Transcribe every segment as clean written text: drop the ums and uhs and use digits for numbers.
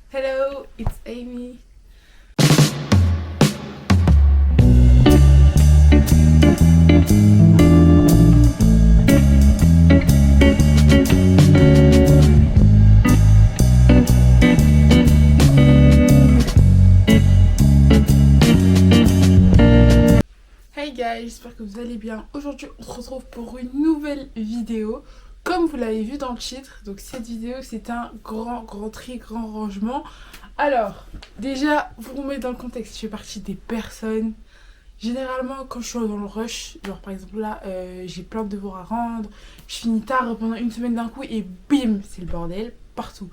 Hello, it's Amy. Hey guys, j'espère que vous allez bien. Aujourd'hui, on se retrouve pour une nouvelle vidéo. Comme vous l'avez vu dans le titre, donc cette vidéo, c'est un grand tri, grand rangement. Alors, déjà, vous remettez dans le contexte, je fais partie des personnes. Généralement, quand je suis dans le rush, genre par exemple là, j'ai plein de devoirs à rendre, je finis tard pendant une semaine d'un coup et bim, c'est le bordel partout.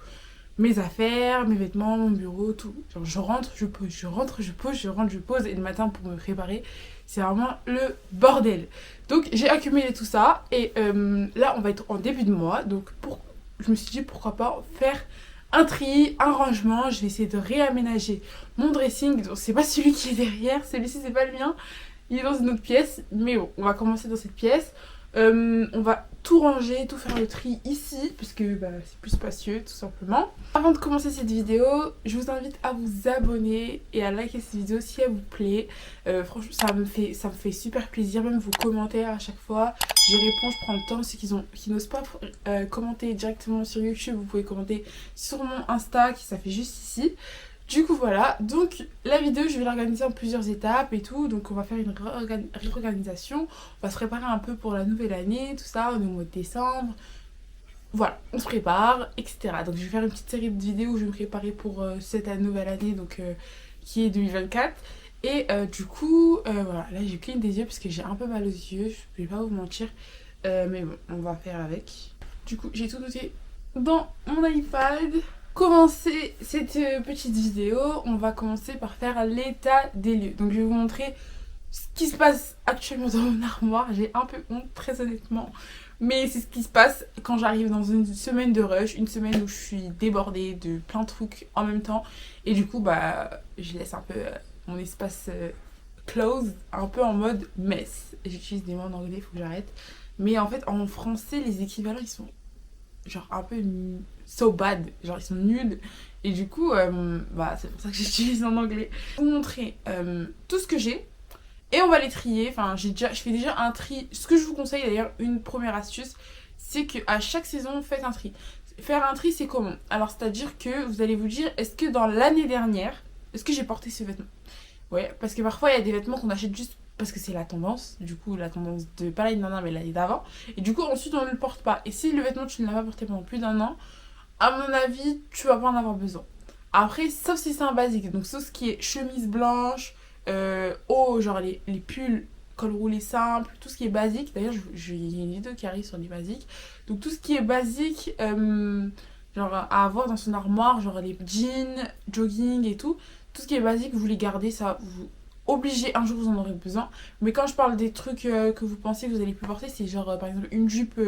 Mes affaires, mes vêtements, mon bureau, tout. Genre je rentre, je pose, je rentre, je pose, je rentre, je pose. Et le matin pour me préparer, c'est vraiment le bordel. Donc j'ai accumulé tout ça. Et là, on va être en début de mois. Donc je me suis dit pourquoi pas faire un tri, un rangement. Je vais essayer de réaménager mon dressing. Donc c'est pas celui qui est derrière. Celui-ci, c'est pas le mien. Il est dans une autre pièce. Mais bon, on va commencer dans cette pièce. On va tout ranger, tout faire le tri ici, puisque c'est plus spacieux tout simplement. Avant de commencer cette vidéo, je vous invite à vous abonner et à liker cette vidéo si elle vous plaît. Franchement, ça me fait super plaisir, même vos commentaires à chaque fois. J'y réponds, je prends le temps. Ceux qui n'osent pas commenter directement sur YouTube, vous pouvez commenter sur mon Insta, qui ça fait juste ici. Du coup voilà, donc la vidéo je vais l'organiser en plusieurs étapes et tout, donc on va faire une réorganisation, on va se préparer un peu pour la nouvelle année, tout ça, on est au mois de décembre, voilà, on se prépare, etc. Donc je vais faire une petite série de vidéos où je vais me préparer pour cette nouvelle année, donc qui est 2024. Et du coup, voilà, là j'ai cligne des yeux parce que j'ai un peu mal aux yeux, je vais pas vous mentir, mais bon, on va faire avec. Du coup, j'ai tout noté dans mon iPad. Commencer cette petite vidéo, on va commencer par faire l'état des lieux. Donc je vais vous montrer ce qui se passe actuellement dans mon armoire. J'ai un peu honte, très honnêtement. Mais c'est ce qui se passe quand j'arrive dans une semaine de rush, une semaine où je suis débordée de plein de trucs en même temps. Et du coup, je laisse un peu mon espace close, un peu en mode mess. J'utilise des mots en anglais, il faut que j'arrête. Mais en fait, en français, les équivalents, ils sont genre un peu so bad, genre ils sont nuls. Et du coup, c'est pour ça que j'utilise en anglais. Je vais vous montrer tout ce que j'ai. Et on va les trier. Enfin, je fais déjà un tri. Ce que je vous conseille d'ailleurs, une première astuce, c'est qu'à chaque saison, faites un tri. Faire un tri, c'est comment? Alors, c'est-à-dire que vous allez vous dire, est-ce que dans l'année dernière, est-ce que j'ai porté ce vêtement? Ouais, parce que parfois, il y a des vêtements qu'on achète juste parce que c'est la tendance. Du coup, la tendance de, pas l'année dernière, mais l'année d'avant. Et du coup, ensuite, on ne le porte pas. Et si le vêtement, tu ne l'as pas porté pendant plus d'un an, à mon avis, tu vas pas en avoir besoin. Après, sauf si c'est un basique. Donc, sauf ce qui est chemise blanche, genre les pulls, col roulé simple, tout ce qui est basique. D'ailleurs, il y a une vidéo qui arrive sur les basiques. Donc, tout ce qui est basique, genre à avoir dans son armoire, genre les jeans, jogging et tout. Tout ce qui est basique, vous les gardez, ça vous obligez, un jour vous en aurez besoin. Mais quand je parle des trucs que vous pensez que vous allez plus porter, c'est genre par exemple une jupe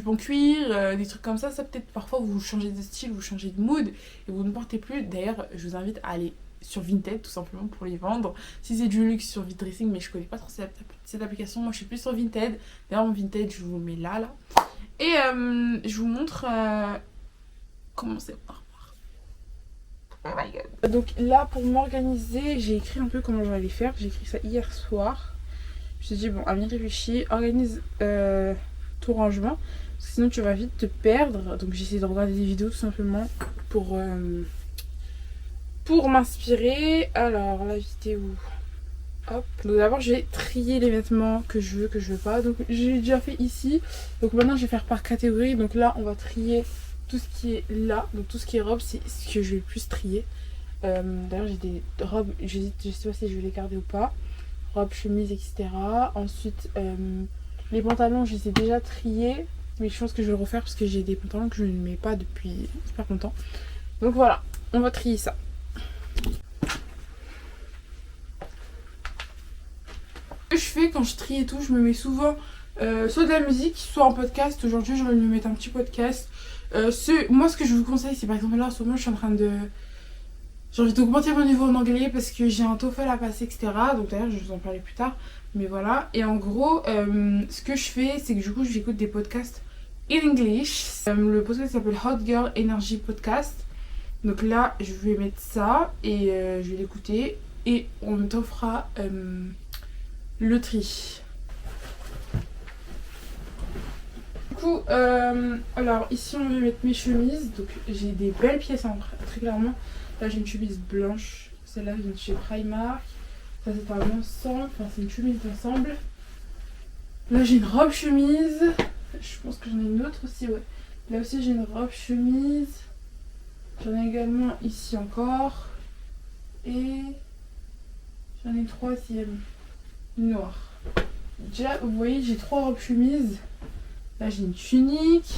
en cuir, des trucs comme ça peut-être parfois vous changez de style, vous changez de mood et vous ne portez plus. D'ailleurs, je vous invite à aller sur Vinted tout simplement pour les vendre. Si c'est du luxe sur Vitdressing, mais je connais pas trop cette application, moi je suis plus sur Vinted. D'ailleurs mon Vinted, je vous le mets là. Et je vous montre comment c'est. Oh my god. Donc là, pour m'organiser, j'ai écrit un peu comment je vais aller faire. J'ai écrit ça hier soir. Je me suis dit, bon, à bien réfléchir, organise ton rangement. Sinon, tu vas vite te perdre. Donc, j'ai essayé de regarder des vidéos tout simplement pour m'inspirer. Alors, la vidéo. Hop. Donc, d'abord, je vais trier les vêtements que je veux pas. Donc, j'ai déjà fait ici. Donc, maintenant, je vais faire par catégorie. Donc, là, on va trier tout ce qui est là. Donc, tout ce qui est robe, c'est ce que je vais le plus trier. D'ailleurs, j'ai des robes, je sais pas si je vais les garder ou pas. Robe, chemise, etc. Ensuite, les pantalons, je les ai déjà triés. Mais je pense que je vais le refaire parce que j'ai des pantalons que je ne mets pas depuis super longtemps. Donc voilà, on va trier ça. Ce que je fais quand je trie et tout, je me mets souvent soit de la musique, soit en podcast. Aujourd'hui, je vais me mettre un petit podcast. Moi, ce que je vous conseille, c'est par exemple là, en ce moment, je suis en train de... J'ai envie d'augmenter mon niveau en anglais parce que j'ai un TOEFL à passer, etc. Donc d'ailleurs, je vais vous en parler plus tard. Mais voilà. Et en gros, ce que je fais, c'est que du coup, j'écoute des podcasts in English. Le podcast s'appelle Hot Girl Energy Podcast. Donc là, je vais mettre ça et je vais l'écouter. Et on me fera le tri. Du coup, alors ici on va mettre mes chemises. Donc j'ai des belles pièces en vrai, très clairement. Là j'ai une chemise blanche. Celle-là vient de chez Primark. Ça c'est un ensemble, enfin c'est une chemise d'ensemble. Là j'ai une robe chemise. Je pense que j'en ai une autre aussi, ouais. Là aussi j'ai une robe chemise. J'en ai également ici encore. Et j'en ai une troisième, une noire. Déjà vous voyez j'ai 3 robes chemises. Là j'ai une tunique.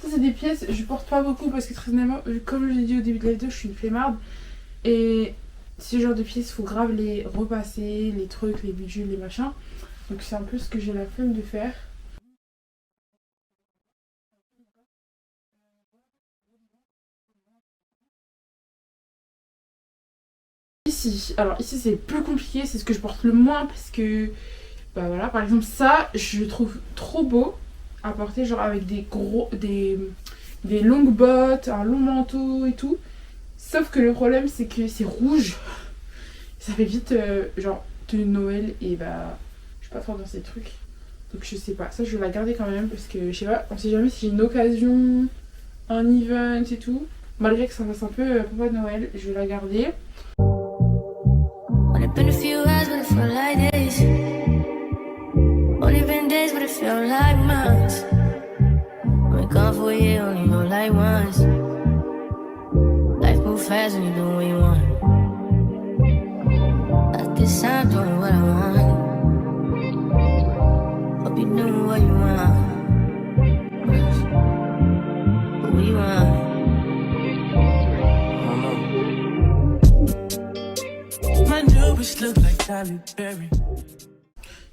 Ça c'est des pièces, je porte pas beaucoup parce que très honnêtement, comme je l'ai dit au début de la vidéo, je suis une flemmarde. Et ce genre de pièces, il faut grave les repasser, les trucs, les bidules, les machins. Donc c'est un peu ce que j'ai la flemme de faire. Ici, alors ici c'est plus compliqué, c'est ce que je porte le moins parce que, bah voilà, par exemple ça, je trouve trop beau à porter, genre avec des longues bottes, un long manteau et tout. Sauf que le problème c'est que c'est rouge. Ça fait vite genre de Noël et bah je suis pas trop dans ces trucs. Donc je sais pas, ça je vais la garder quand même parce que je sais pas, on sait jamais si j'ai une occasion, un event et tout. Malgré que ça fasse un peu Papa de Noël, je vais la garder.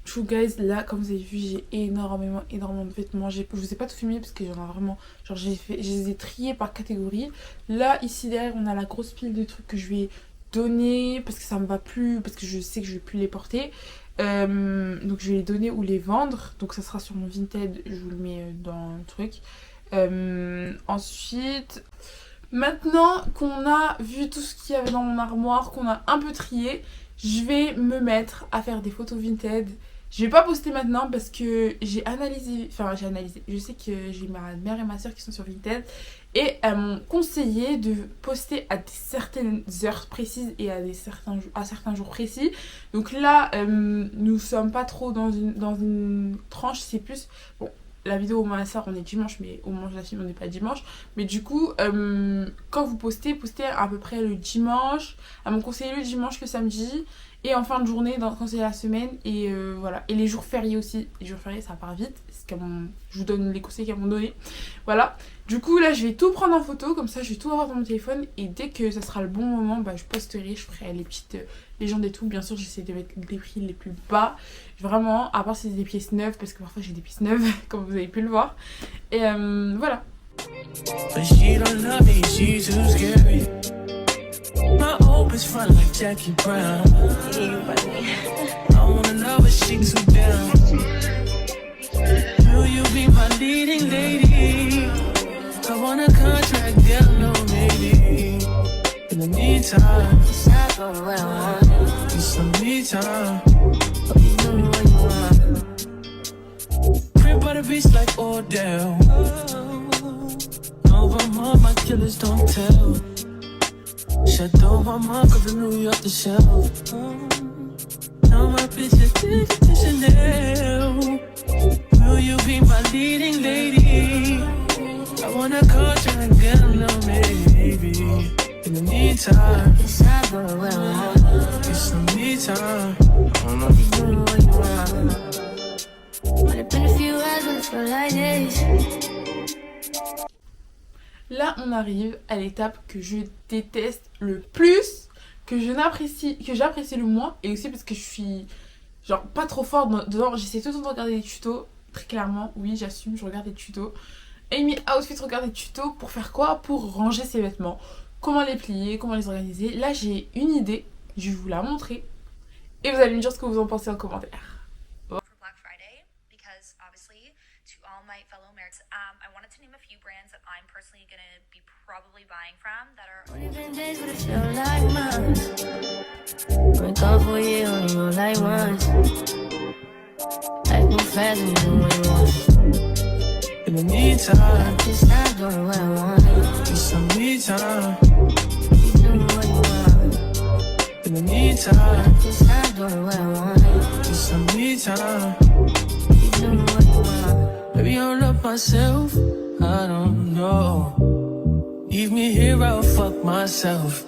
Du coup guys, là comme vous avez vu j'ai énormément de vêtements. Je vous ai pas tout filmé parce que j'en ai vraiment, genre je les ai triés par catégorie. Là ici derrière on a la grosse pile de trucs que je vais donner parce que ça me va plus, parce que je sais que je vais plus les porter. Donc je vais les donner ou les vendre. Donc ça sera sur mon Vinted, je vous le mets dans le truc. Ensuite, maintenant qu'on a vu tout ce qu'il y avait dans mon armoire, qu'on a un peu trié, je vais me mettre à faire des photos Vinted. Je vais pas poster maintenant parce que j'ai analysé, je sais que j'ai ma mère et ma soeur qui sont sur Vinted et elles m'ont conseillé de poster à certaines heures précises et à certains jours précis. Donc là, nous sommes pas trop dans une tranche, c'est plus... Bon, la vidéo au moins ça on est dimanche, mais au moment de la film on n'est pas dimanche. Mais du coup, quand vous postez à peu près le dimanche. Elles m'ont conseillé le dimanche, le samedi et en fin de journée quand c'est la semaine. Et voilà. Et les jours fériés aussi. Les jours fériés ça part vite. Je vous donne les conseils qu'elles m'ont donné. Voilà. Du coup là je vais tout prendre en photo. Comme ça je vais tout avoir dans mon téléphone. Et dès que ça sera le bon moment, bah, je posterai. Je ferai les petites légendes et tout. Bien sûr j'essaie de mettre les prix les plus bas. Vraiment, à part si c'est des pièces neuves. Parce que parfois j'ai des pièces neuves. Comme vous avez pu le voir. Et voilà. But she don't love me, she's too scary. My hope is front like Jackie Brown. I wanna love her, she too down. Will you be my leading lady? I want a contract, girl, no maybe. In the meantime, I go where I want. Need some me time. You know what you want. Crib by the beach like Odell. My killers don't tell. Shadow my mark of New York the shelf. Now my bitch is big Chanel. Will you be my leading lady? I wanna contract, girl, no maybe. In the meantime, I go where I want. Get some me time. I don't know if you know what you want. But it's been a few hours when it feel like this. Là, on arrive à l'étape que je déteste le plus, que j'apprécie le moins, et aussi parce que je suis genre pas trop forte dedans. J'essaie tout le temps de regarder des tutos, très clairement, oui j'assume, je regarde des tutos. Amy Outfit regarde des tutos pour faire quoi? Pour ranger ses vêtements, comment les plier, comment les organiser. Là j'ai une idée, je vais vous la montrer, et vous allez me dire ce que vous en pensez en commentaire. Hello, Merits. I wanted to name a few brands that I'm personally going to be probably buying from that are. Different days, but it feel like months. Wake up for you, only roll like once. Life move fast when you do what you want. In the meantime, Just stop doing what I want. it's some me time. Keep doing what you want. In the meantime, Just stop doing what I want. it's some me time. Keep doing what you want. Maybe I love myself, I don't know. Leave me here, I'll fuck myself.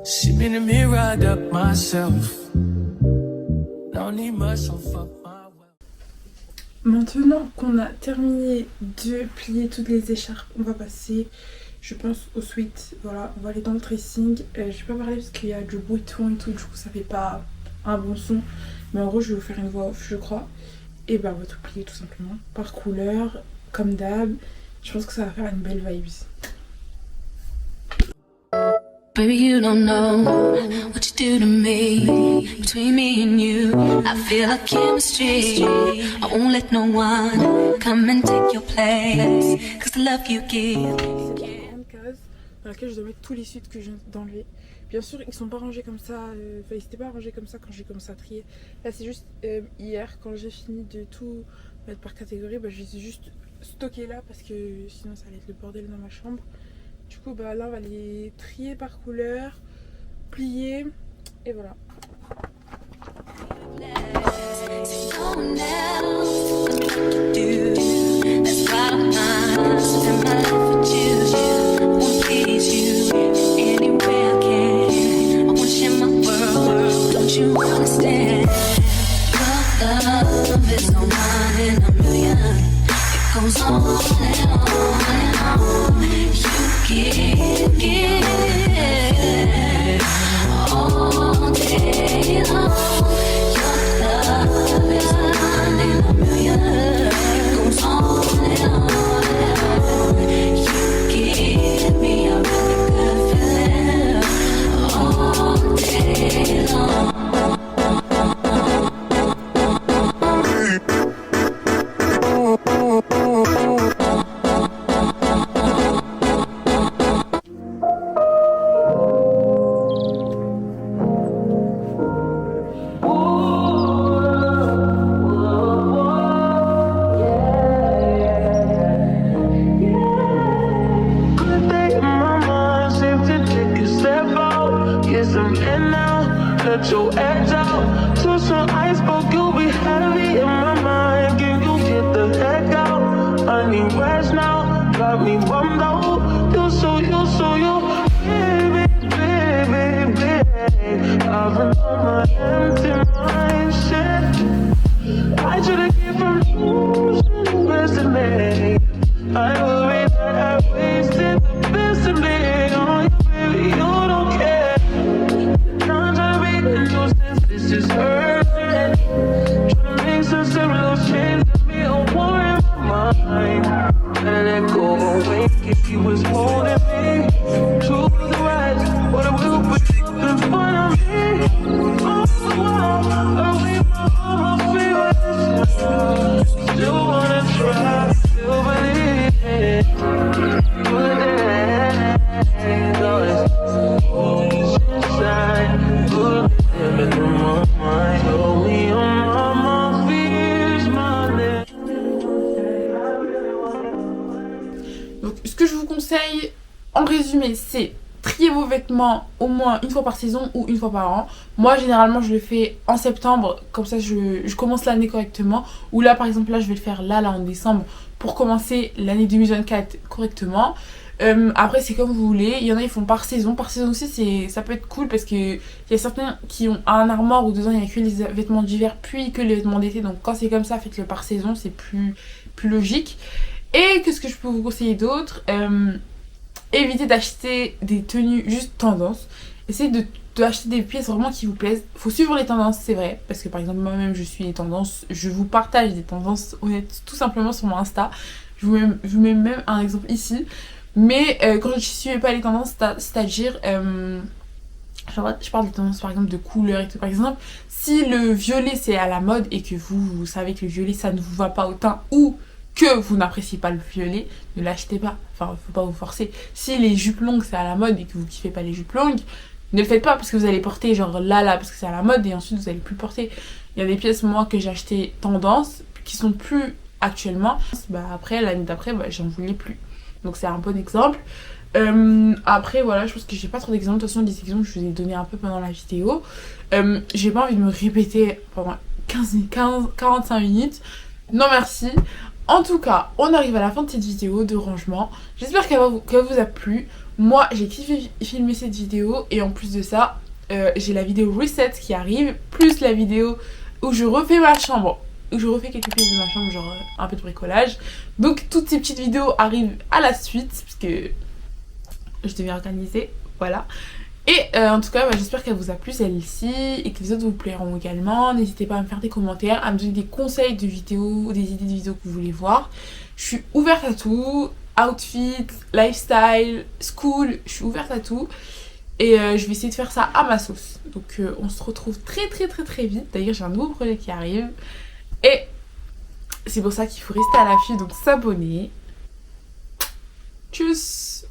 See me in the mirror, I duck myself. Don't need much, so fuck my wealth. Maintenant qu'on a terminé de plier toutes les écharpes, on va passer, je pense, au sweat. Voilà, on va aller dans le tracing. Je vais pas parler parce qu'il y a du bruit de fond et tout, du coup ça fait pas un bon son. Mais en gros, je vais vous faire une voix off, je crois. Et bah, on va tout plier tout simplement, par couleur, comme d'hab. Je pense que ça va faire une belle vibes. Baby, you don't know what you do to me. Between me and you, I feel like chemistry. I won't let no one come and take your place. Cause the love you give. C'est une grande case dans laquelle je dois mettre tous les suites que je viens d'enlever. Bien sûr, ils sont pas rangés comme ça, enfin ils étaient pas rangés comme ça quand j'ai commencé à trier. Là c'est juste hier, quand j'ai fini de tout mettre par catégorie, bah, je les ai juste stockés là parce que sinon ça allait être le bordel dans ma chambre. Du coup bah là on va les trier par couleur, plier et voilà. No one else can do. That's why I'm honest in my life with you. I won't please you any way I can. I want you in my world. Don't you understand? Your love is no one in a million. It goes on and on and on. You give all day long. Your love is one in a million. It goes on and on and on. You give me a really good feeling all day long. Good day in my mind, seem to take a step out. Get some air now, let your edge out. To some iceberg, you'll be heavy in my mind. Can you get the heck out? I need rest now, got me bummed out. You, baby, baby, baby. I've been on my empty mind, shit. I should've came from losing yesterday. I worry that I wasted the best of me on you, baby, you don't care. I'm trying to be a nuisance, this is hurting. Trying to make some simple change, let me a war in my mind. Let it go away if you was holding me to the right, but I will put you up in front of me. Oh, wow, I leave all my feelings. Still wanna try, still believe it. Good days, always inside. Good living in my mind. Only on my fears, my name. Donc ce que je vous conseille en résumé, c'est trier vos vêtements au moins une fois par saison ou une fois par an. Moi généralement je le fais en septembre, comme ça je commence l'année correctement. Ou là par exemple là je vais le faire là en décembre pour commencer l'année 2024 correctement. Après c'est comme vous voulez, il y en a ils font par saison aussi, ça peut être cool parce que il y a certains qui ont un armoire où dedans il n'y a que les vêtements d'hiver puis que les vêtements d'été, donc quand c'est comme ça faites-le par saison, c'est plus logique. Et qu'est-ce que je peux vous conseiller d'autre? Évitez d'acheter des tenues juste tendance, essayez d'acheter des pièces vraiment qui vous plaisent. Faut suivre les tendances, c'est vrai, parce que par exemple moi-même je suis les tendances, je vous partage des tendances honnêtes tout simplement sur mon Insta. Je vous mets même un exemple ici. Mais quand je ne suivais pas les tendances, c'est-à-dire, je parle des tendances par exemple de couleurs et tout. Par exemple, si le violet c'est à la mode et que vous savez que le violet ça ne vous va pas au teint ou que vous n'appréciez pas le violet, ne l'achetez pas. Enfin, faut pas vous forcer. Si les jupes longues c'est à la mode et que vous kiffez pas les jupes longues, ne le faites pas parce que vous allez porter genre là parce que c'est à la mode et ensuite vous allez plus porter. Il y a des pièces moi que j'ai acheté tendance qui sont plus actuellement. Bah après l'année d'après j'en voulais plus. Donc c'est un bon exemple. Après voilà, je pense que j'ai pas trop d'exemples. De toute façon les exemples je vous ai donné un peu pendant la vidéo. J'ai pas envie de me répéter pendant 45 minutes. Non merci. En tout cas, on arrive à la fin de cette vidéo de rangement. J'espère qu'elle vous a plu. Moi, j'ai kiffé filmer cette vidéo. Et en plus de ça, j'ai la vidéo reset qui arrive. Plus la vidéo où je refais ma chambre. Où je refais quelques pièces de ma chambre, genre un peu de bricolage. Donc, toutes ces petites vidéos arrivent à la suite. Parce que je devais organiser. Voilà. Et en tout cas, j'espère qu'elle vous a plu celle-ci et que les autres vous plairont également. N'hésitez pas à me faire des commentaires, à me donner des conseils de vidéos, des idées de vidéos que vous voulez voir. Je suis ouverte à tout, outfit, lifestyle, school, je suis ouverte à tout. Et je vais essayer de faire ça à ma sauce. Donc on se retrouve très vite. D'ailleurs j'ai un nouveau projet qui arrive. Et c'est pour ça qu'il faut rester à l'affût, donc s'abonner. Tchuss!